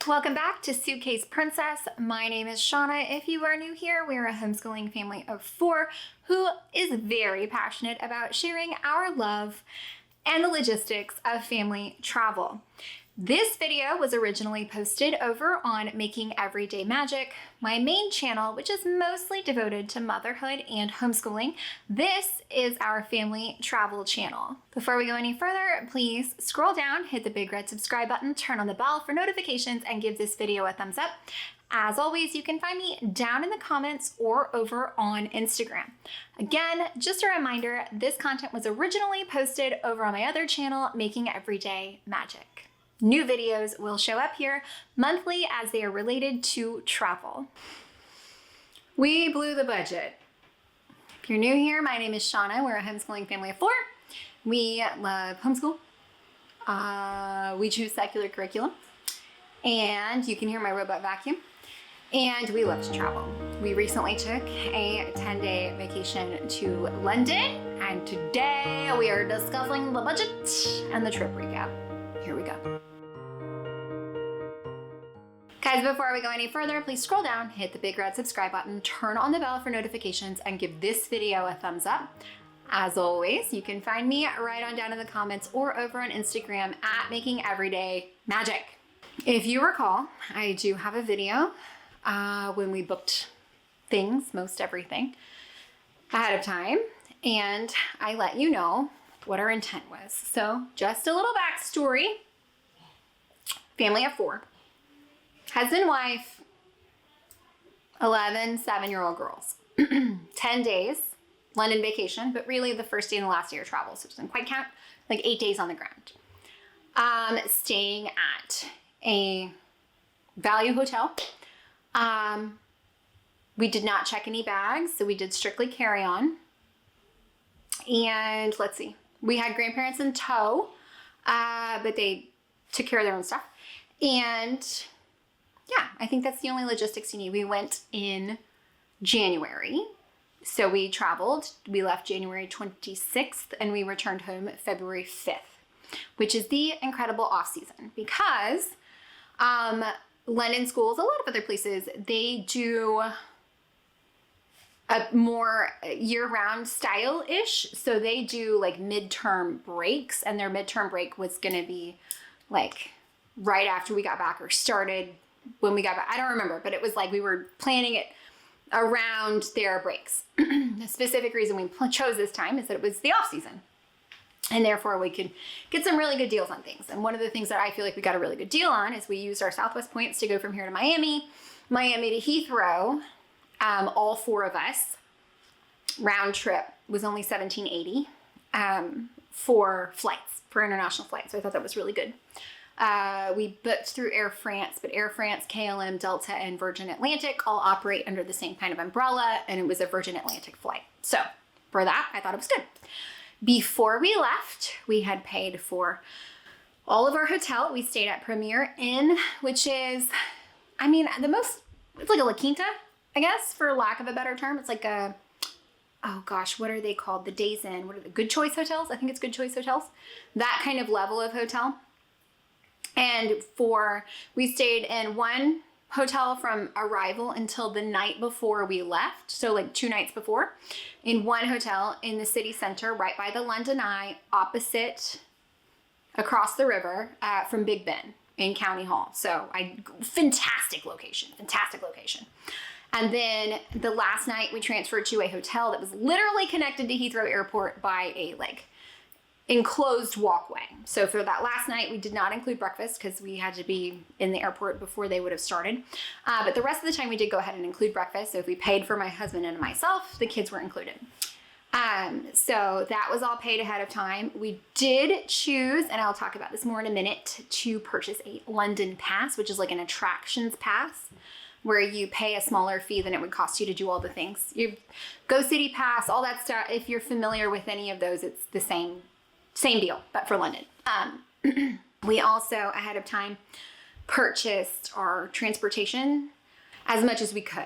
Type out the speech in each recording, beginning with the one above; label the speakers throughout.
Speaker 1: Welcome back to Suitcase Princess. My name is Shauna. If you are new here, we're a homeschooling family of 4 who is very passionate about sharing our love and the logistics of family travel. This video was originally posted over on Making Everyday Magic, my main channel, which is mostly devoted to motherhood and homeschooling. This is our family travel channel. Before we go any further, please scroll down, hit the big red subscribe button, turn on the bell for notifications, and give this video a thumbs up. As always, you can find me down in the comments or over on Instagram. Again, just a reminder, this content was originally posted over on my other channel, Making Everyday Magic. New videos will show up here monthly as they are related to travel. We blew the budget. If you're new here, my name is Shauna. We're a homeschooling family of 4. We love homeschool. We choose secular curriculum. And you can hear my robot vacuum. And we love to travel. We recently took a 10-day vacation to London. And today we are discussing the budget and the trip recap. Here we go. Guys, before we go any further, please scroll down, hit the big red subscribe button, turn on the bell for notifications, and give this video a thumbs up. As always, you can find me right on down in the comments or over on Instagram at Making Everyday Magic. If you recall, I do have a video when we booked things, most everything, ahead of time, and I let you know what our intent was. So just a little backstory. Family of 4. Husband, wife, 11 7-year-old girls. 10 days, London vacation, but really the first day and the last day of travel, so it doesn't quite count, like 8 days on the ground. Staying at a value hotel. We did not check any bags, so we did strictly carry on. And let's see, we had grandparents in tow, but they took care of their own stuff. And yeah, I think that's the only logistics you need. We went in January. So we traveled, we left January 26th and we returned home February 5th, which is the incredible off season because London schools, a lot of other places, they do a more year-round style-ish. So they do like midterm breaks, and their midterm break was gonna be like right after we got back or started when we got back. I don't remember, but it was like we were planning it around their breaks. The specific reason we chose this time is that it was the off season, and therefore we could get some really good deals on things. And one of the things that I feel like we got a really good deal on is we used our Southwest points to go from here to Miami to Heathrow. All 4 of us. Round trip was only $17.80 for flights, for international flights. So I thought that was really good. We booked through Air France, but Air France, KLM, Delta, and Virgin Atlantic all operate under the same kind of umbrella, and it was a Virgin Atlantic flight. So for that, I thought it was good. Before we left, we had paid for all of our hotel. We stayed at Premier Inn, which is, I mean, it's like a La Quinta, I guess, for lack of a better term. It's like a, oh gosh, what are they called? The Days Inn, what are the Good Choice hotels? I think it's Good Choice hotels. That kind of level of hotel. And we stayed in one hotel from arrival until the night before we left. So like 2 nights before, in one hotel in the city center, right by the London Eye, opposite, across the river from Big Ben in County Hall. So fantastic location. And then the last night we transferred to a hotel that was literally connected to Heathrow Airport by a enclosed walkway. So for that last night, we did not include breakfast because we had to be in the airport before they would have started. But the rest of the time we did go ahead and include breakfast. So if we paid for my husband and myself, the kids were included. So that was all paid ahead of time. We did choose, and I'll talk about this more in a minute, to purchase a London pass, which is like an attractions pass, where you pay a smaller fee than it would cost you to do all the things. You Go City Pass, all that stuff. If you're familiar with any of those, it's the same deal, but for London. We also, ahead of time, purchased our transportation as much as we could.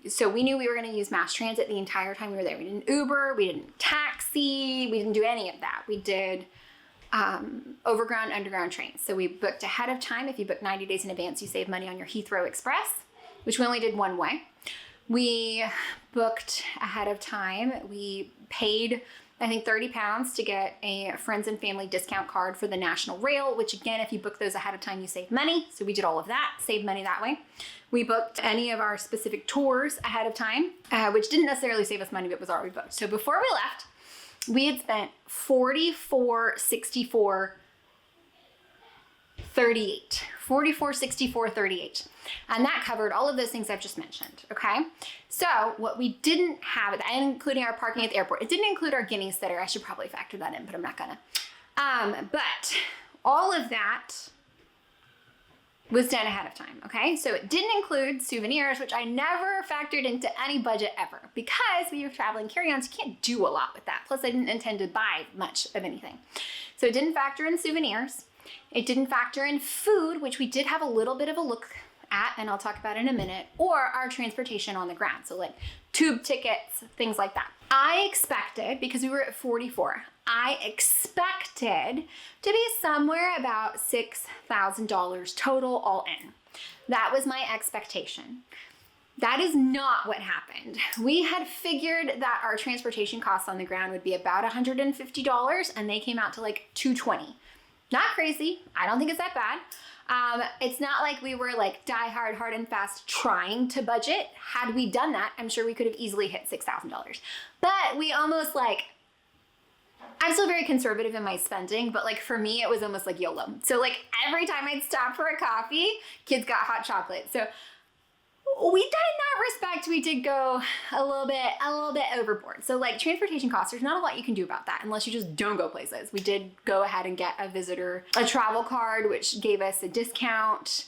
Speaker 1: So we knew we were going to use mass transit the entire time we were there. We didn't Uber, we didn't taxi, we didn't do any of that. We did overground, underground trains. So we booked ahead of time. If you book 90 days in advance, you save money on your Heathrow Express, which we only did one way. We booked ahead of time. We paid, I think, £30 to get a friends and family discount card for the National Rail, which again, if you book those ahead of time, you save money. So we did all of that, saved money that way. We booked any of our specific tours ahead of time, which didn't necessarily save us money, but was already booked. So before we left, we had spent $44.64.38. And that covered all of those things I've just mentioned, okay? So what we didn't have, and including our parking at the airport, it didn't include our guinea sitter. I should probably factor that in, but I'm not gonna. But all of that was done ahead of time, okay? So it didn't include souvenirs, which I never factored into any budget ever, because when you're traveling carry-ons, you can't do a lot with that. Plus I didn't intend to buy much of anything. So it didn't factor in souvenirs. It didn't factor in food, which we did have a little bit of a look at, and I'll talk about in a minute, or our transportation on the ground. So like tube tickets, things like that. I expected, because we were at 44, I expected to be somewhere about $6,000 total all in. That was my expectation. That is not what happened. We had figured that our transportation costs on the ground would be about $150, and they came out to like $220. Not crazy. I don't think it's that bad. It's not like we were like die hard, hard and fast trying to budget. Had we done that, I'm sure we could have easily hit $6,000. But we almost like, I'm still very conservative in my spending, but like for me, it was almost like YOLO. So like every time I'd stop for a coffee, kids got hot chocolate. So we did, in that respect, we did go a little bit overboard. So like transportation costs, there's not a lot you can do about that unless you just don't go places. We did go ahead and get a travel card, which gave us a discount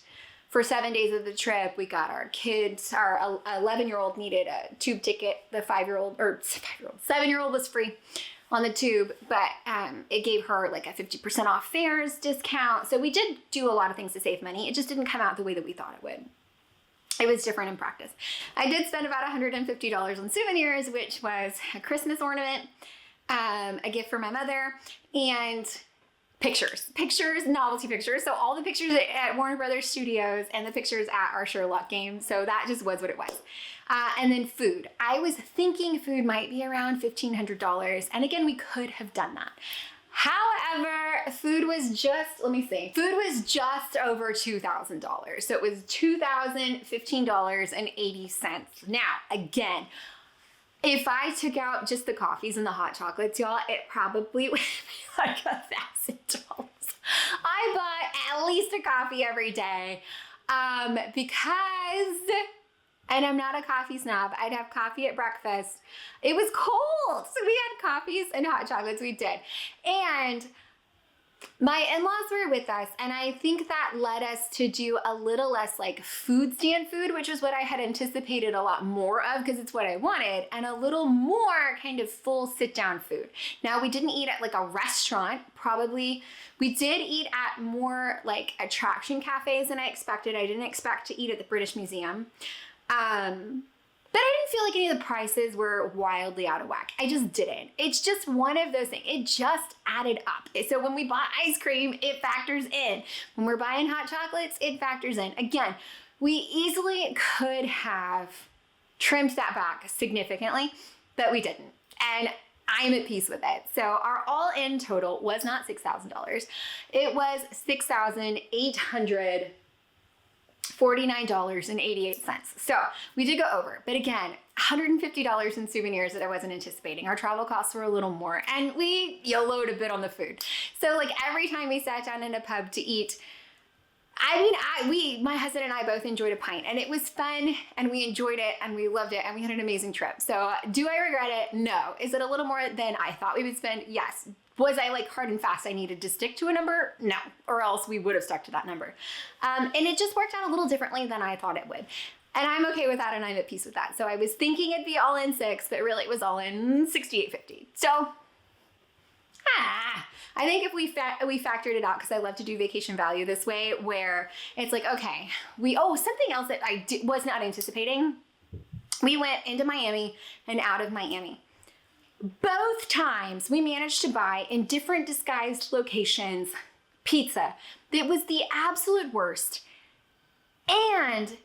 Speaker 1: for 7 days of the trip. We got our kids, our 11-year-old needed a tube ticket. The 7-year-old was free on the tube, but it gave her like a 50% off fares discount. So we did do a lot of things to save money. It just didn't come out the way that we thought it would. It was different in practice. I did spend about $150 on souvenirs, which was a Christmas ornament, a gift for my mother, and pictures, novelty pictures. So all the pictures at Warner Brothers Studios and the pictures at our Sherlock game. So that just was what it was. And then food. I was thinking food might be around $1,500. And again, we could have done that. However, food was just over $2,000. So it was $2,015.80. Now, again, if I took out just the coffees and the hot chocolates, y'all, it probably would be like $1,000. I bought at least a coffee every day because, and I'm not a coffee snob, I'd have coffee at breakfast. It was cold, so we had coffees and hot chocolates, we did. And my in-laws were with us, and I think that led us to do a little less like food stand food, which is what I had anticipated a lot more of because it's what I wanted, and a little more kind of full sit-down food. Now, we didn't eat at like a restaurant, probably. We did eat at more like attraction cafes than I expected. I didn't expect to eat at the British Museum. But I didn't feel like any of the prices were wildly out of whack. I just didn't. It's just one of those things. It just added up. So when we bought ice cream, it factors in. When we're buying hot chocolates, it factors in. Again, we easily could have trimmed that back significantly, but we didn't. And I'm at peace with it. So our all-in total was not $6,000. It was $6,849.88. So we did go over, but again, $150 in souvenirs that I wasn't anticipating. Our travel costs were a little more, and we YOLO'd a bit on the food. So like every time we sat down in a pub to eat, my husband and I both enjoyed a pint, and it was fun, and we enjoyed it, and we loved it, and we had an amazing trip. So do I regret it? No. Is it a little more than I thought we would spend? Yes. Was I like hard and fast I needed to stick to a number? No, or else we would have stuck to that number. And it just worked out a little differently than I thought it would. And I'm okay with that, and I'm at peace with that. So I was thinking it'd be all in $6, but really it was all in $68.50. So, I think if we factored it out, because I love to do vacation value this way, where it's like, okay, something else that I was not anticipating. We went into Miami and out of Miami. Both times we managed to buy in different disguised locations pizza that was the absolute worst and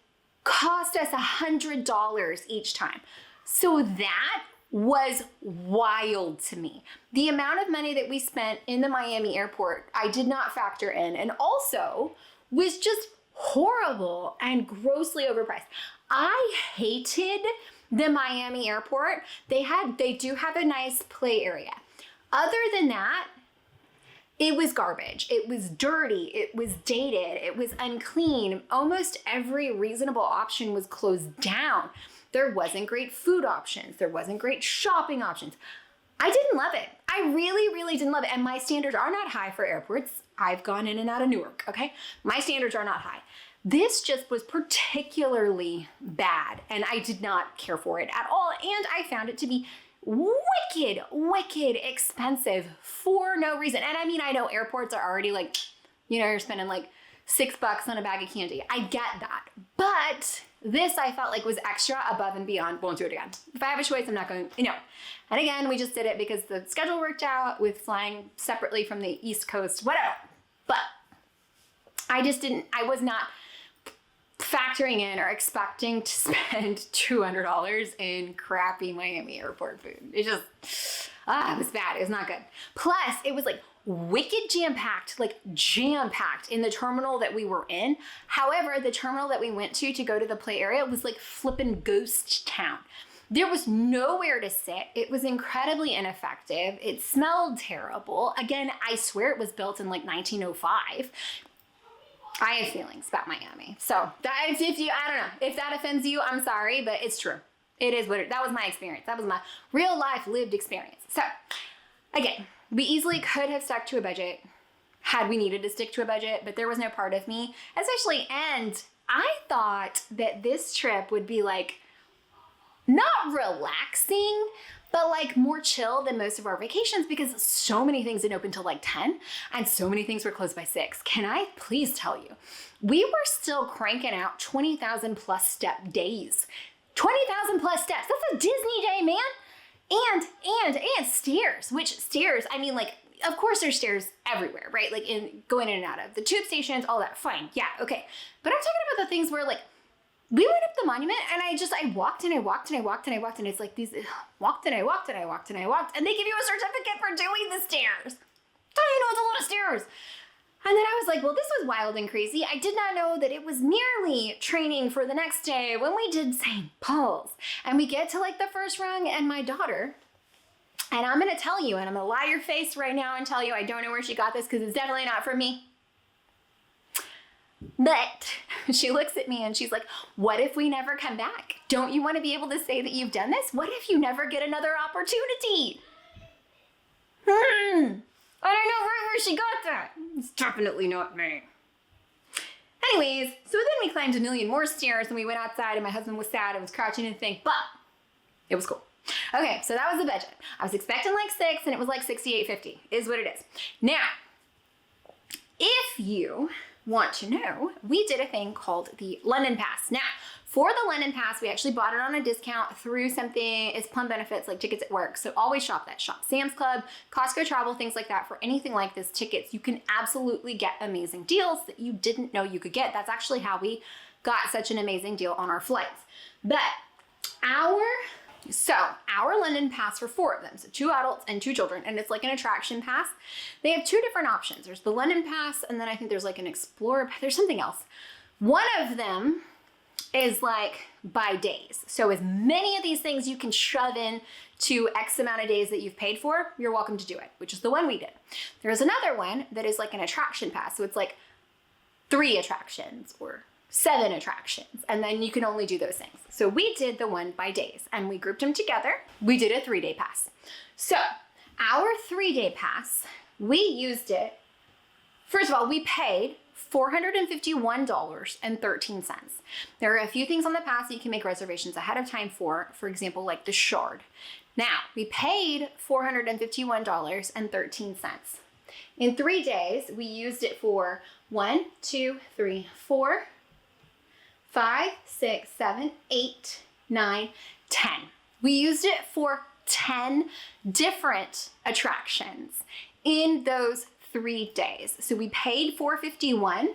Speaker 1: cost us $100 each time. So that was wild to me. The amount of money that we spent in the Miami airport, I did not factor in, and also was just horrible and grossly overpriced. I hated the Miami airport. They do have a nice play area. Other than that, it was garbage. It was dirty. It was dated. It was unclean. Almost every reasonable option was closed down. There wasn't great food options. There wasn't great shopping options. I didn't love it. I really, really didn't love it. And my standards are not high for airports. I've gone in and out of Newark, okay? My standards are not high. This just was particularly bad, and I did not care for it at all. And I found it to be wicked, wicked expensive for no reason. And I mean, I know airports are already like, you know, you're spending like $6 on a bag of candy. I get that. But this I felt like was extra above and beyond. Won't do it again. If I have a choice, I'm not going, you know. And again, we just did it because the schedule worked out with flying separately from the East Coast, whatever. But I was not factoring in or expecting to spend $200 in crappy Miami airport food. It just, it was bad. It was not good. Plus, it was like wicked jam-packed in the terminal that we were in. However, the terminal that we went to go to the play area was like flippin' ghost town. There was nowhere to sit. It was incredibly ineffective. It smelled terrible. Again, I swear it was built in like 1905. I have feelings about Miami. So that if you, I don't know, if that offends you, I'm sorry, but it's true. It is that was my experience. That was my real life lived experience. So again, we easily could have stuck to a budget had we needed to stick to a budget, but there was no part of me, especially, and I thought that this trip would be like, not relaxing, but like more chill than most of our vacations because so many things didn't open till like 10 and so many things were closed by 6. Can I please tell you, we were still cranking out 20,000 plus step days. 20,000 plus steps, that's a Disney day, man. And stairs, which stairs, I mean like, of course there's stairs everywhere, right? Like going in and out of the tube stations, all that, fine, yeah, okay. But I'm talking about the things where like, we went up the monument and I walked and I walked and I walked and I walked and it's like these walked and I walked and I walked and I walked and they give you a certificate for doing the stairs. Don't you know it's a lot of stairs? And then I was like, well, this was wild and crazy. I did not know that it was merely training for the next day when we did St. Paul's. And we get to like the first rung and my daughter, and I'm gonna tell you, and I'm gonna lie your face right now and tell you I don't know where she got this because it's definitely not from me. But she looks at me and she's like, what if we never come back? Don't you want to be able to say that you've done this? What if you never get another opportunity? I don't know where she got that. It's definitely not me. Anyways, so then we climbed a million more stairs and we went outside and my husband was sad and was crouching and thing, but it was cool. Okay, so that was the budget. I was expecting like 6 and it was like $68.50 is what it is. Now, if you want to know, we did a thing called the London Pass. Now, for the London Pass, we actually bought it on a discount through something, it's Plum Benefits, like Tickets at Work. So always shop that. Shop Sam's Club, Costco Travel, things like that. For anything like this, tickets, you can absolutely get amazing deals that you didn't know you could get. That's actually how we got such an amazing deal on our flights. But our London Pass for 4 of them, so 2 adults and 2 children, and it's like an attraction pass. They have 2 different options. There's the London Pass, and then I think there's like an Explorer, there's something else. One of them is like by days. So as many of these things you can shove in to X amount of days that you've paid for, you're welcome to do it, which is the one we did. There's another one that is like an attraction pass. So it's like 3 attractions or 7 attractions, and then you can only do those things. So we did the one by days and we grouped them together. We did a 3-day pass. So our 3-day pass, we used it, first of all, we paid $451.13. There are a few things on the pass that you can make reservations ahead of time for example, like the Shard. Now, we paid $451.13. In 3 days, we used it for 1, 2, 3, 4, 5, 6, 7, 8, 9, 10. We used it for 10 different attractions in those 3 days. So we paid $451,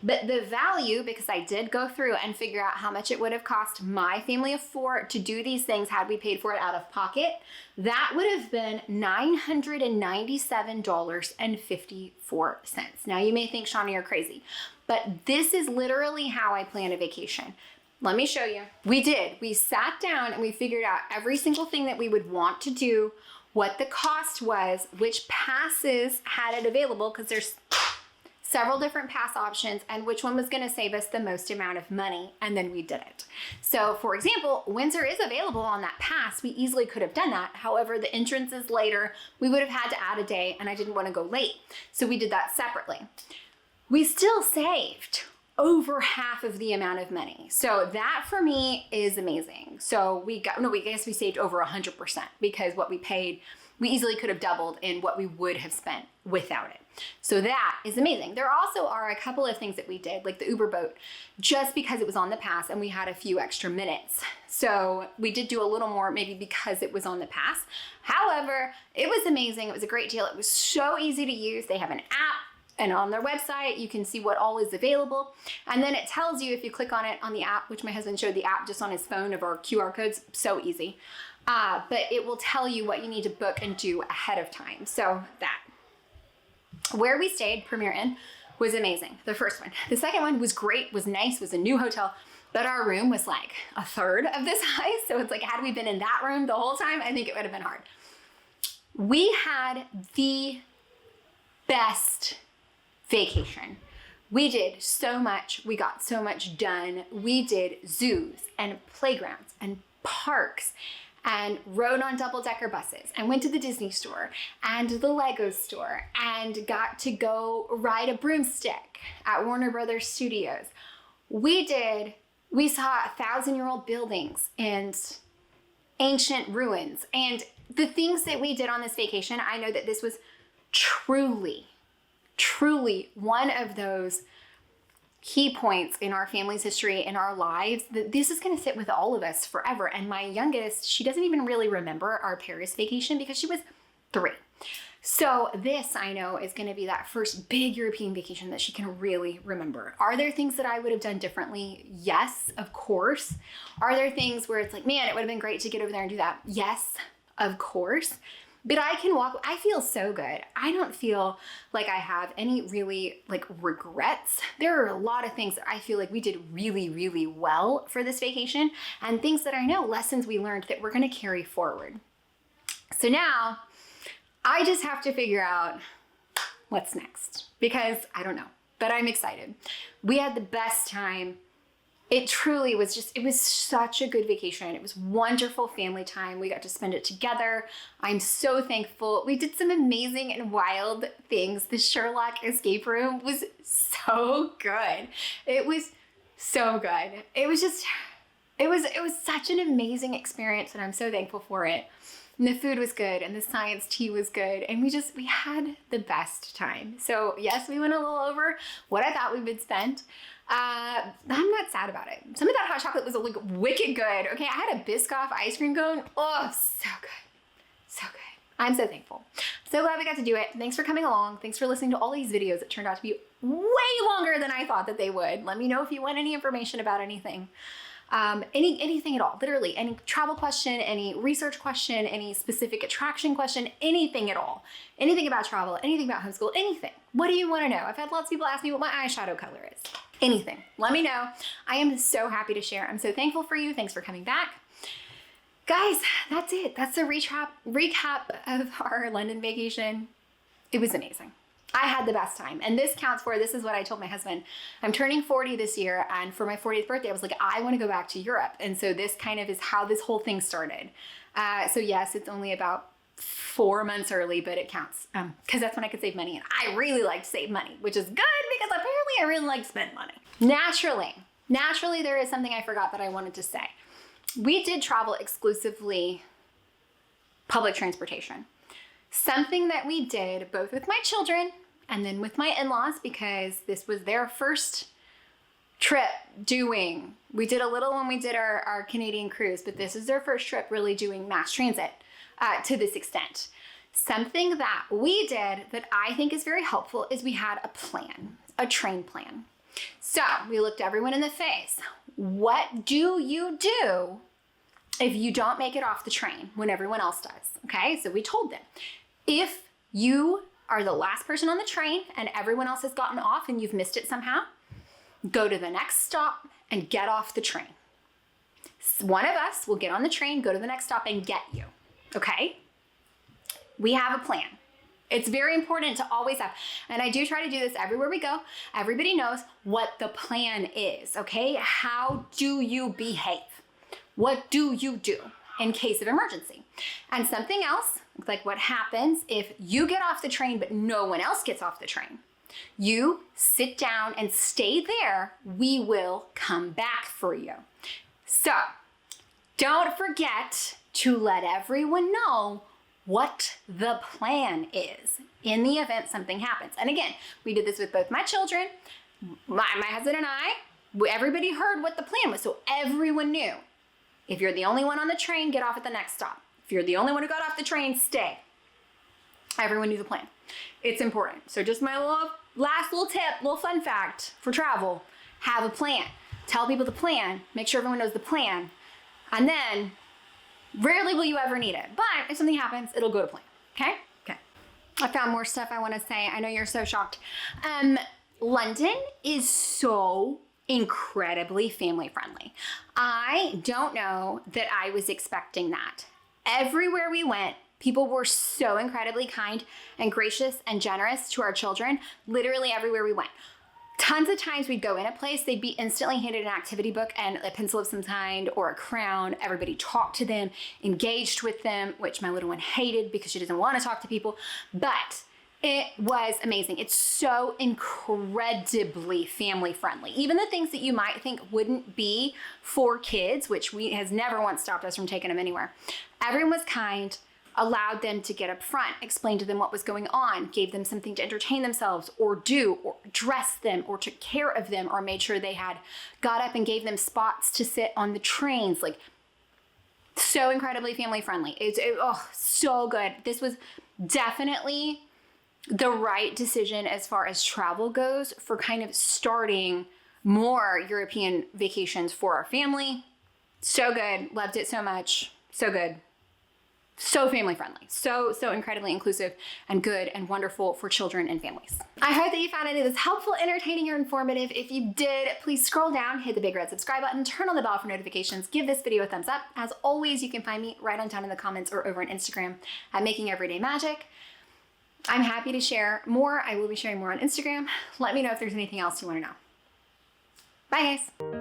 Speaker 1: but the value, because I did go through and figure out how much it would have cost my family of 4 to do these things had we paid for it out of pocket, that would have been $997.54. Now you may think, Shawnee, you're crazy, but this is literally how I plan a vacation. Let me show you. We sat down and we figured out every single thing that we would want to do, what the cost was, which passes had it available, because there's several different pass options, and which one was going to save us the most amount of money, and then we did it. So for example, Windsor is available on that pass. We easily could have done that. However, the entrance is later. We would have had to add a day, and I didn't want to go late. So we did that separately. We still saved over half of the amount of money. So that for me is amazing. So we saved over 100%, because what we paid, we easily could have doubled in what we would have spent without it. So that is amazing. There also are a couple of things that we did, like the Uber boat, just because it was on the pass and we had a few extra minutes. So we did do a little more, maybe because it was on the pass. However, it was amazing. It was a great deal. It was so easy to use. They have an app, and on their website, you can see what all is available. And then it tells you, if you click on it on the app, which my husband showed the app just on his phone of our QR codes, so easy. But it will tell you what you need to book and do ahead of time. So that. Where we stayed, Premier Inn, was amazing. The first one. The second one was great, was nice, was a new hotel, but our room was like a third of this size. So it's like, had we been in that room the whole time, I think it would have been hard. We had the best vacation. We did so much. We got so much done. We did zoos and playgrounds and parks, and rode on double-decker buses, and went to the Disney store and the Lego store, and got to go ride a broomstick at Warner Brothers Studios. We saw 1,000-year-old buildings and ancient ruins. And the things that we did on this vacation, I know that this was truly one of those key points in our family's history, in our lives, that this is going to sit with all of us forever. And my youngest, she doesn't even really remember our Paris vacation because she was 3. So this, I know, is going to be that first big European vacation that she can really remember. Are there things that I would have done differently? Yes, of course. Are there things where it's like, man, it would have been great to get over there and do that? Yes, of course. But I feel so good. I don't feel like I have any really regrets. There are a lot of things that I feel like we did really, really well for this vacation, and things that I know, lessons we learned that we're gonna carry forward. So now I just have to figure out what's next, because I don't know, but I'm excited. We had the best time. It truly was it was such a good vacation. It was wonderful family time. We got to spend it together. I'm so thankful. We did some amazing and wild things. The Sherlock escape room was so good. It was so good. It was such an amazing experience, and I'm so thankful for it. And the food was good, and the science tea was good, and we had the best time. So yes, we went a little over what I thought we would spend. I'm not sad about it. Some of that hot chocolate was wicked good. Okay, I had a Biscoff ice cream cone. Oh, so good. So good. I'm so thankful. So glad we got to do it. Thanks for coming along. Thanks for listening to all these videos. It turned out to be way longer than I thought that they would. Let me know if you want any information about anything. Anything at all, literally any travel question, any research question, any specific attraction question, anything at all, anything about travel, anything about homeschool, anything. What do you want to know? I've had lots of people ask me what my eyeshadow color is. Anything, let me know. I am so happy to share. I'm so thankful for you. Thanks for coming back. Guys, that's it. That's the recap of our London vacation. It was amazing. I had the best time, and this is what I told my husband. I'm turning 40 this year, and for my 40th birthday, I was like, I want to go back to Europe. And so this kind of is how this whole thing started. So yes, it's only about 4 months early, but it counts because that's when I could save money, and I really like to save money, which is good because apparently I really like to spend money. Naturally, there is something I forgot that I wanted to say. We did travel exclusively public transportation. Something that we did both with my children and then with my in-laws, because this was their first trip doing, we did a little when we did our Canadian cruise, but this is their first trip really doing mass transit. to this extent. Something that we did that I think is very helpful is we had a plan, a train plan. So we looked everyone in the face. What do you do if you don't make it off the train when everyone else does? Okay, so we told them, if you are the last person on the train and everyone else has gotten off and you've missed it somehow, go to the next stop and get off the train. One of us will get on the train, go to the next stop and get you, okay? We have a plan. It's very important to always have, and I do try to do this everywhere we go. Everybody knows what the plan is, okay? How do you behave? What do you do in case of emergency? And something else, like what happens if you get off the train but no one else gets off the train? You sit down and stay there. We will come back for you. So don't forget to let everyone know what the plan is in the event something happens. And again, we did this with both my children, my husband and I. Everybody heard what the plan was, so everyone knew. If you're the only one on the train, get off at the next stop. If you're the only one who got off the train, stay. Everyone knew the plan. It's important. So just my last little tip, little fun fact for travel, have a plan. Tell people the plan, make sure everyone knows the plan, and then rarely will you ever need it. But if something happens, it'll go to plan, okay? Okay. I found more stuff I want to say. I know you're so shocked. London is so incredibly family friendly. I don't know that I was expecting that. Everywhere we went, people were so incredibly kind and gracious and generous to our children, literally everywhere we went. Tons of times we'd go in a place, they'd be instantly handed an activity book and a pencil of some kind or a crown. Everybody talked to them, engaged with them, which my little one hated because she doesn't want to talk to people, but it was amazing. It's so incredibly family friendly. Even the things that you might think wouldn't be for kids, which has never once stopped us from taking them anywhere. Everyone was kind, allowed them to get up front, explained to them what was going on, gave them something to entertain themselves or do, or dressed them or took care of them, or made sure they had got up and gave them spots to sit on the trains. Like, so incredibly family friendly. Oh, so good. This was definitely the right decision as far as travel goes for kind of starting more European vacations for our family. So good. Loved it so much. So good. So family friendly, so incredibly inclusive and good and wonderful for children and families. I hope that you found any of this helpful, entertaining, or informative. If you did, please scroll down, hit the big red subscribe button, turn on the bell for notifications, give this video a thumbs up. As always, you can find me right on down in the comments or over on Instagram at Making Everyday Magic. I'm happy to share more. I will be sharing more on Instagram. Let me know if there's anything else you want to know. Bye, guys.